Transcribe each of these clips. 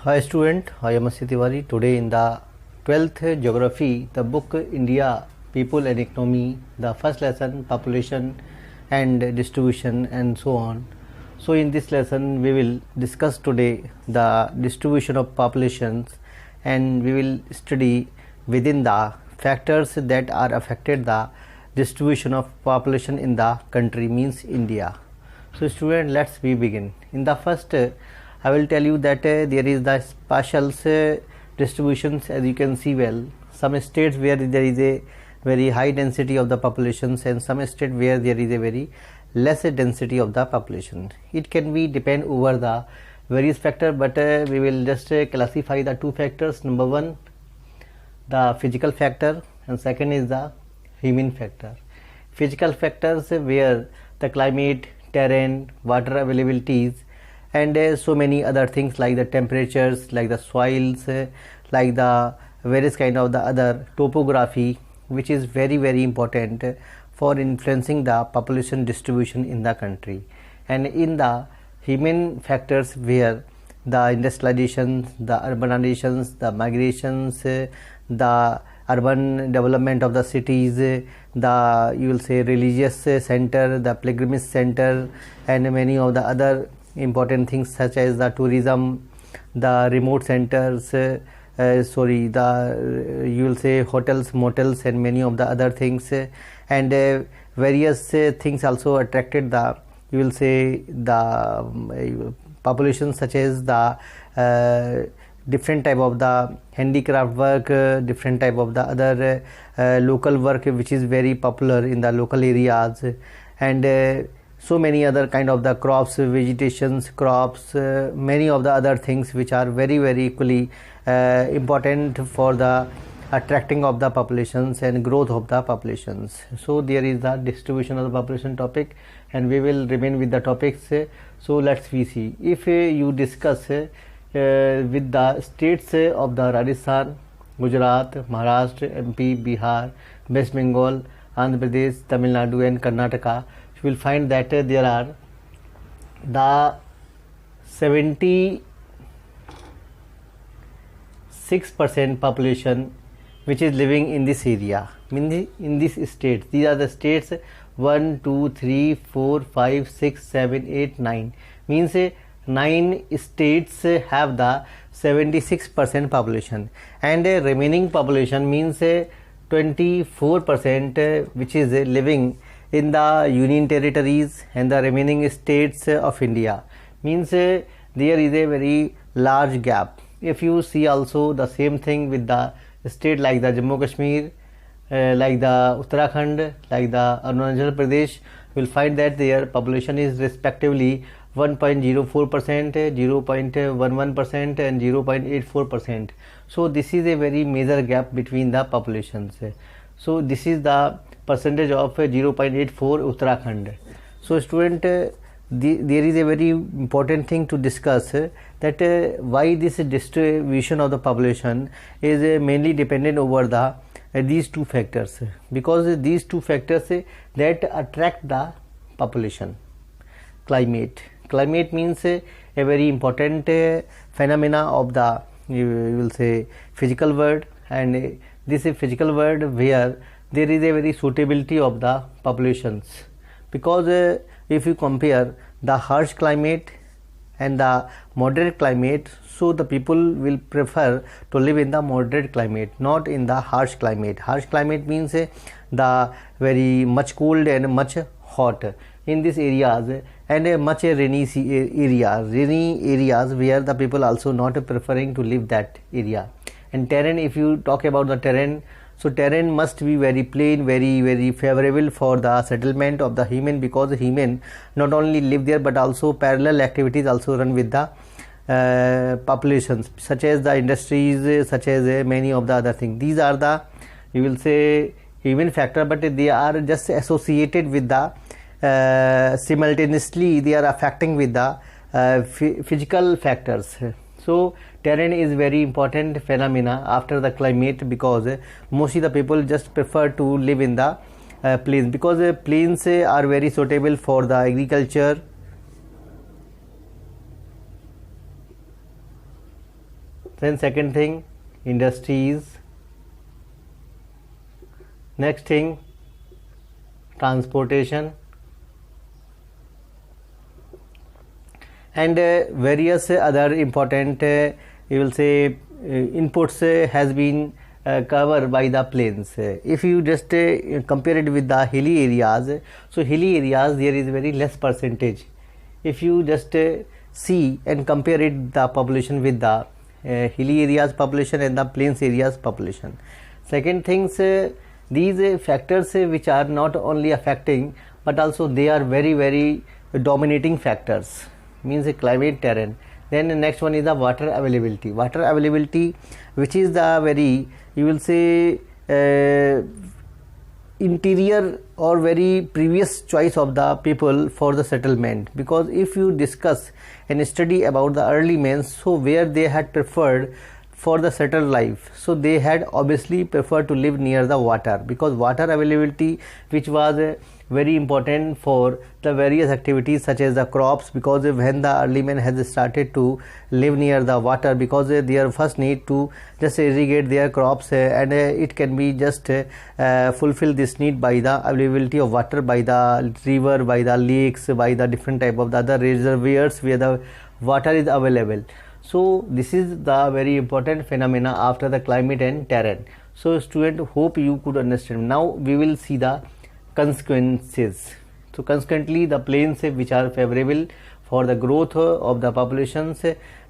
Hi student, I am Asya Tiwari. Today in the 12th Geography, the book India, People and Economy, the first lesson Population and Distribution and so on. So in this lesson we will discuss today the distribution of populations and we will study within the factors that are affected the distribution of population in the country means India. So student, let's begin. In the first I will tell you that there is the spatial distributions, as you can see well. Some states where there is a very high density of the populations and some states where there is a very less density of the population. It can be depend over the various factors, but we will just classify the two factors. Number one, the physical factor, and second is the human factor. Physical factors where the climate, terrain, water availabilities, and so many other things like the temperatures, like the soils, like the various kind of the other topography, which is very important for influencing the population distribution in the country. And in the human factors where the industrialization, the urbanizations, the migrations, the urban development of the cities, the you will say religious center, the pilgrimage center, and many of the other important things such as the tourism, the remote centers, you will say hotels, motels, and many of the other things, and various things also attracted the you will say the population, such as the different type of the handicraft work, different type of the other local work which is very popular in the local areas, and so many other kind of the crops, vegetations, crops, many of the other things which are very equally important for the attracting of the populations and growth of the populations. So there is the distribution of the population topic, and we will remain with the topics. So let's we see. If you discuss with the states of the Rajasthan, Gujarat, Maharashtra, MP, Bihar, West Bengal, Andhra Pradesh, Tamil Nadu, and Karnataka, you will find that there are the 76% population which is living in this area, in this state. These are the states 1, 2, 3, 4, 5, 6, 7, 8, 9. Means 9 states have the 76% population, and remaining population means 24% which is living in the union territories and the remaining states of India. Means there is a very large gap. If you see also the same thing with the state like the Jammu Kashmir, like the Uttarakhand, like the Arunachal Pradesh, you will find that their population is respectively 1.04%, 0.11%, and 0.84%. So this is a very major gap between the populations. So this is the percentage of 0.84 Uttarakhand. So student, there is a very important thing to discuss, that why this distribution of the population is mainly dependent over the these two factors, because these two factors that attract the population. Climate means a very important phenomena of the you will say physical world, and this is physical world where there is a very suitability of the populations, because if you compare the harsh climate and the moderate climate, so the people will prefer to live in the moderate climate, not in the harsh climate. Harsh climate means the very much cold and much hot in these areas, and much rainy areas where the people also not preferring to live that area. And terrain, if you talk about the terrain, so terrain must be very plain, very favorable for the settlement of the human, because human not only live there but also parallel activities also run with the populations, such as the industries, such as many of the other things. These are the you will say human factor, but they are just associated with the simultaneously they are affecting with the physical factors. So terrain is very important phenomena after the climate, because mostly the people just prefer to live in the plains, because plains are very suitable for the agriculture, Then second thing, industries. Next thing, transportation, and various other important you will say inputs has been covered by the plains. If you just compare it with the hilly areas, so hilly areas there is very less percentage. If you just see and compare it the population with the hilly areas population and the plains areas population. Second things, these factors which are not only affecting but also they are very dominating factors, means climate, terrain. Then the next one is the water availability. Water availability, which is the very, you will say interior or very previous choice of the people for the settlement, because if you discuss and study about the early men, so where they had preferred for the settled life, so they had obviously preferred to live near the water, because water availability which was very important for the various activities such as the crops, because when the early men has started to live near the water, because their first need to just irrigate their crops and it can be just fulfill this need by the availability of water by the river, by the lakes, by the different type of the other reservoirs where the water is available. So this is the very important phenomena after the climate and terrain. So student, hope you could understand. Now we will see the consequences. So consequently the plains which are favorable for the growth of the populations.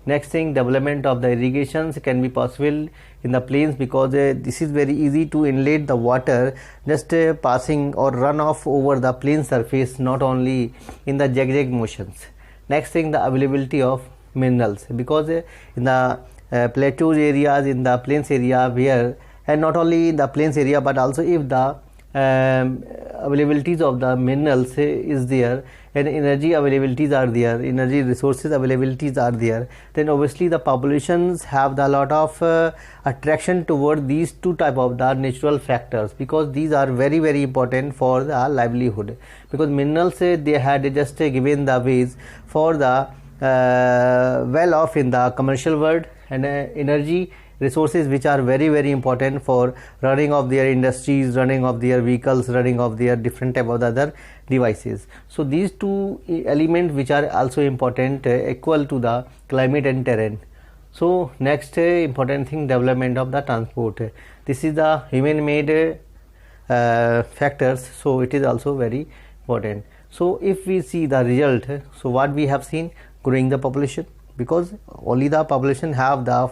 Next thing, development of the irrigations can be possible in the plains, because this is very easy to inlet the water just passing or run off over the plain surface, not only in the zigzag motions. Next thing, the availability of minerals, because in the plateaus areas, in the plains area where, and not only in the plains area but also if the availabilities of the minerals is there and energy availabilities are there, energy resources availabilities are there, then obviously the populations have the lot of attraction toward these two type of the natural factors, because these are very important for the livelihood, because minerals they had just given the ways for the well off in the commercial world, and energy resources which are very important for running of their industries, running of their vehicles, running of their different type of other devices. So these two elements which are also important equal to the climate and terrain. So next important thing, development of the transport. This is the human made factors, so it is also very important. So if we see the result, so what we have seen, growing the population, because only the population have the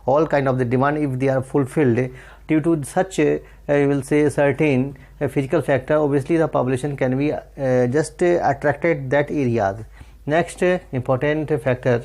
all kind of the demand if they are fulfilled due to such you will say certain physical factor, obviously the population can be just attracted that areas. Next important factor,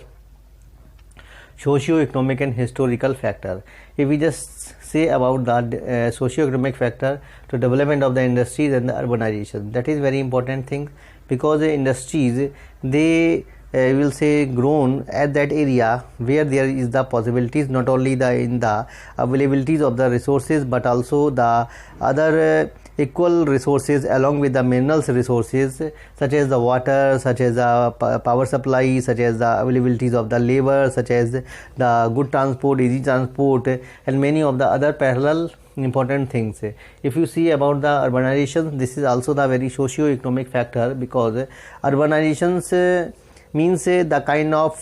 socio-economic and historical factor. If we just say about the socio-economic factor to development of the industries and the urbanization, that is very important thing, because the industries they will say grown at that area where there is the possibilities, not only the in the availabilities of the resources but also the other equal resources along with the minerals resources, such as the water, such as the power supply, such as the availabilities of the labor, such as the good transport, easy transport, and many of the other parallel important things. If you see about the urbanization, this is also the very socio-economic factor, because urbanizations means the kind of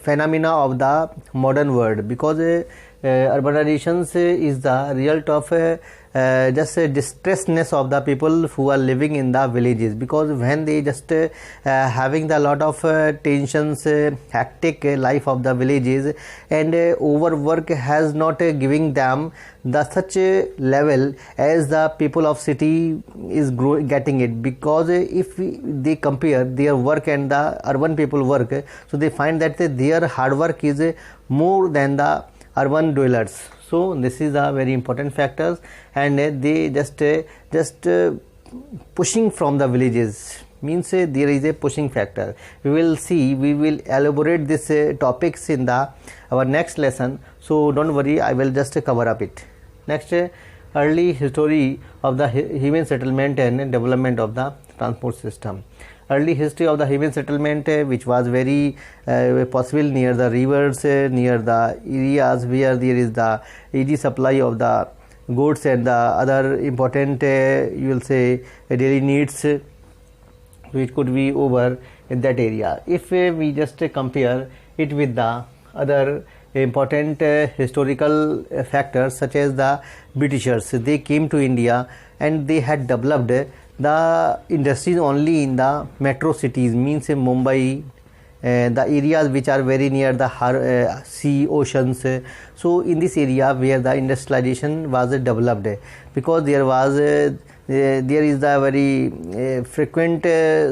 phenomena of the modern world, because urbanizations is the result of just distressedness of the people who are living in the villages, because when they just having the lot of tensions, hectic life of the villages, and overwork has not giving them the such level as the people of city is getting it, because if they compare their work and the urban people work, so they find that their hard work is more than the urban dwellers. So this is a very important factors, and they just pushing from the villages, means there is a pushing factor. We will see, we will elaborate this topics in the our next lesson, so don't worry, I will just cover up it. Next, early history of the human settlement and development of the transport system. early history of the human settlement, which was very possible near the rivers, near the areas where there is the easy supply of the goods and the other important you will say daily needs, which could be over in that area. If we just compare it with the other important historical factors such as the Britishers, they came to India and they had developed the industries only in the metro cities, means in Mumbai, the areas which are very near the sea, oceans. So in this area where the industrialization was developed, because there was there is the very frequent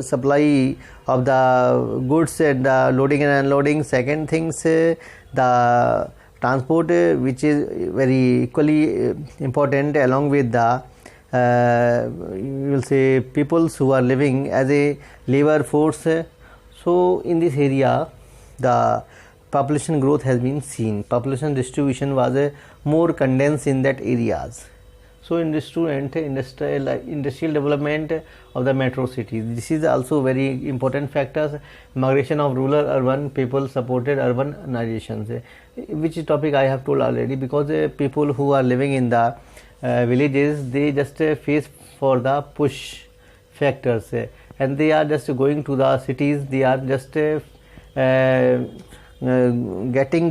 supply of the goods and loading and unloading. Second things, the transport, which is very equally important, along with the you will say peoples who are living as a labor force. So in this area the population growth has been seen. Population distribution was more condensed in that areas. So in this student, industrial development of the metro cities, this is also very important factors. Migration of rural urban people supported urbanizations, which topic I have told already, because people who are living in the villages, they just face for the push factors, and they are just going to the cities. They are just getting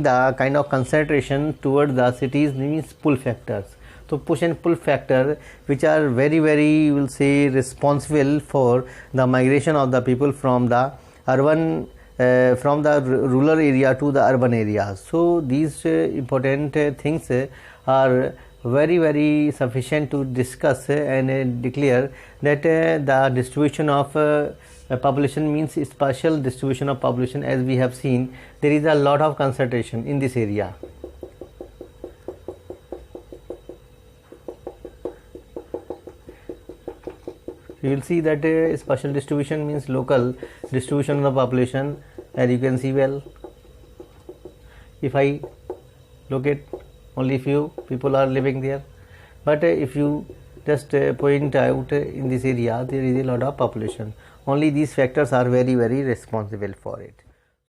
the kind of concentration towards the cities, means pull factors. So push and pull factor, which are very you will say responsible for the migration of the people from the urban from the rural area to the urban areas. So these important things are very sufficient to discuss and declare that the distribution of population means spatial distribution of population. As we have seen, there is a lot of concentration in this area. You will see that spatial distribution means local distribution of the population, as you can see well. If I locate, only few people are living there, but if you just point out in this area there is a lot of population, only these factors are very responsible for it.